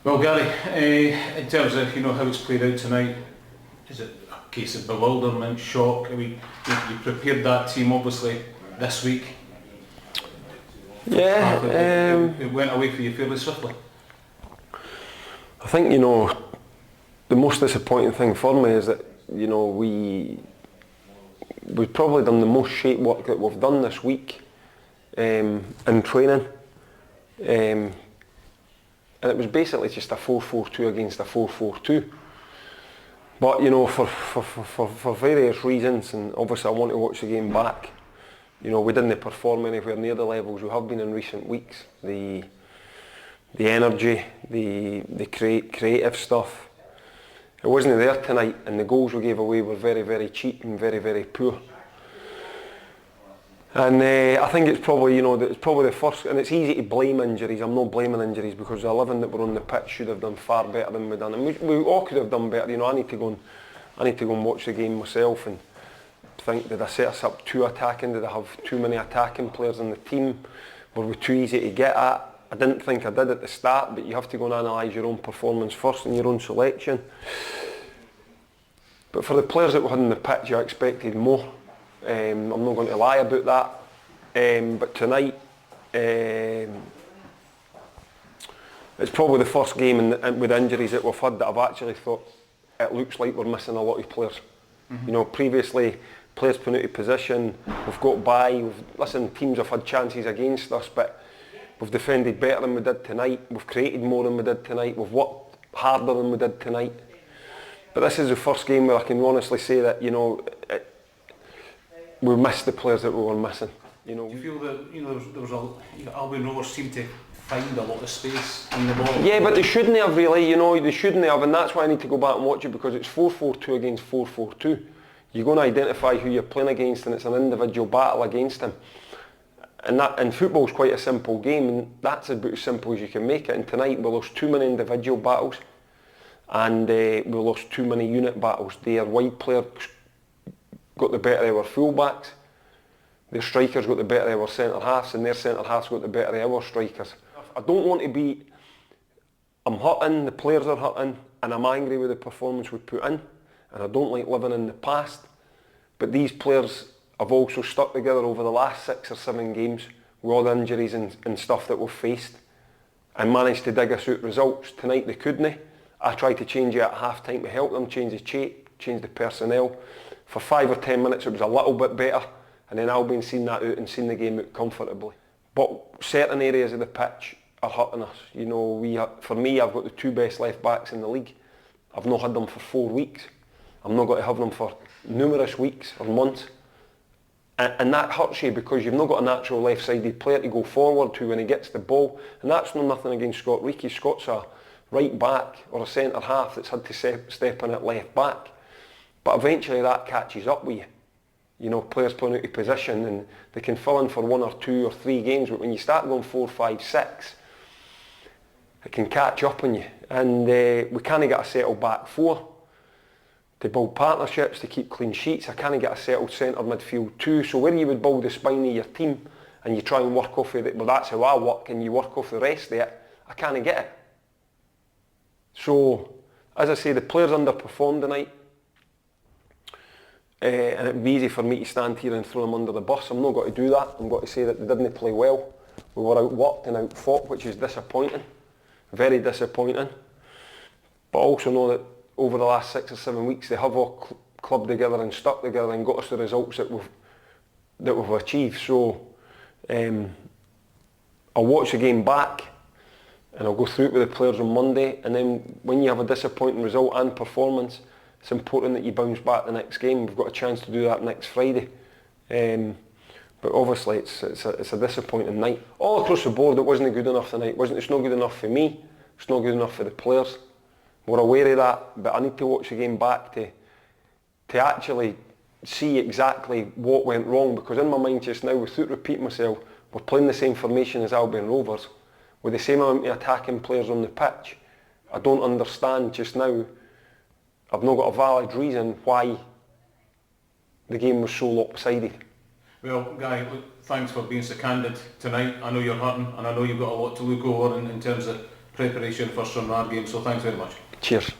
Well, Gary, in terms of how it's played out tonight, is it a case of bewilderment, shock? You prepared that team obviously this week. Yeah, it went away for you fairly swiftly. I think the most disappointing thing for me is that we've probably done the most shape work that we've done this week in training. And it was basically just a 4-4-2 against a 4-4-2. But for various reasons, and obviously I want to watch the game back, we didn't perform anywhere near the levels we have been in recent weeks. The energy, the creative stuff, it wasn't there tonight, and the goals we gave away were very, very cheap and very, very poor. And I think it's probably, it's probably the first, and it's easy to blame injuries. I'm not blaming injuries because the 11 that were on the pitch should have done far better than we've done, and we all could have done better. I need to go and watch the game myself and think, did I set us up too attacking? Did I have too many attacking players in the team? Were we too easy to get at? I didn't think I did at the start, but you have to go and analyse your own performance first and your own selection. But for the players that were on the pitch, I expected more. I'm not going to lie about that. But tonight, it's probably the first game with injuries that we've had that I've actually thought it looks like we're missing a lot of players. Mm-hmm. Previously, players put out of position, we've got by. Teams have had chances against us, but we've defended better than we did tonight. We've created more than we did tonight. We've worked harder than we did tonight. But this is the first game where I can honestly say that we missed the players that we were missing. Do you feel that there was Albion Rovers seemed to find a lot of space in the ball? Yeah, but they shouldn't have really. They shouldn't have, and that's why I need to go back and watch it, because it's 4-4-2 against 4-4-2. You're going to identify who you're playing against, and it's an individual battle against him. And football's quite a simple game, and that's about as simple as you can make it. And tonight we lost too many individual battles, and we lost too many unit battles. Their wide players got the better of our full-backs, their strikers got the better of our centre-halves, and their centre-halves got the better of our strikers. I don't want to be... I'm hurting, the players are hurting, and I'm angry with the performance we put in, and I don't like living in the past. But these players have also stuck together over the last 6 or 7 games with all the injuries and stuff that we've faced, and managed to dig us out results. Tonight they couldn't. I tried to change it at half-time to help them, change the shape, change the personnel. For 5 or 10 minutes it was a little bit better, and then Albion seen that out and seen the game out comfortably. But certain areas of the pitch are hurting us. For me, I've got the 2 best left backs in the league. I've not had them for 4 weeks. I'm not going to have them for numerous weeks or months. And that hurts you because you've not got a natural left-sided player to go forward to when he gets the ball. And that's nothing against Scott Reekie. Scott's a right back or a centre half that's had to step in at left back. But eventually that catches up with you. Players playing out of position, and they can fill in for 1 or 2 or 3 games, but when you start going 4, 5, 6, it can catch up on you. And we can't get a settled back 4 to build partnerships, to keep clean sheets. I can't get a settled centre midfield 2. So where you would build the spine of your team and you try and work off of it, well, that's how I work, and you work off the rest of it, I can't get it. So, as I say, the players underperformed tonight. And it'd be easy for me to stand here and throw them under the bus. I'm not going to do that. I'm going to say that they didn't play well. We were outworked and outfought, which is disappointing. Very disappointing. But I also know that over the last 6 or 7 weeks they have all clubbed together and stuck together and got us the results that we've achieved. So I'll watch the game back and I'll go through it with the players on Monday, and then when you have a disappointing result and performance, it's important that you bounce back the next game. We've got a chance to do that next Friday. But obviously it's a disappointing night. All across the board it wasn't good enough tonight. It's not good enough for me, it's not good enough for the players. We're aware of that, but I need to watch the game back to actually see exactly what went wrong, because in my mind just now, without repeating myself, we're playing the same formation as Albion Rovers with the same amount of attacking players on the pitch. I don't understand just now. I've not got a valid reason why the game was so lopsided. Well, Guy, look, thanks for being so candid tonight. I know you're hurting, and I know you've got a lot to look over in terms of preparation for Stranraer game, so thanks very much. Cheers.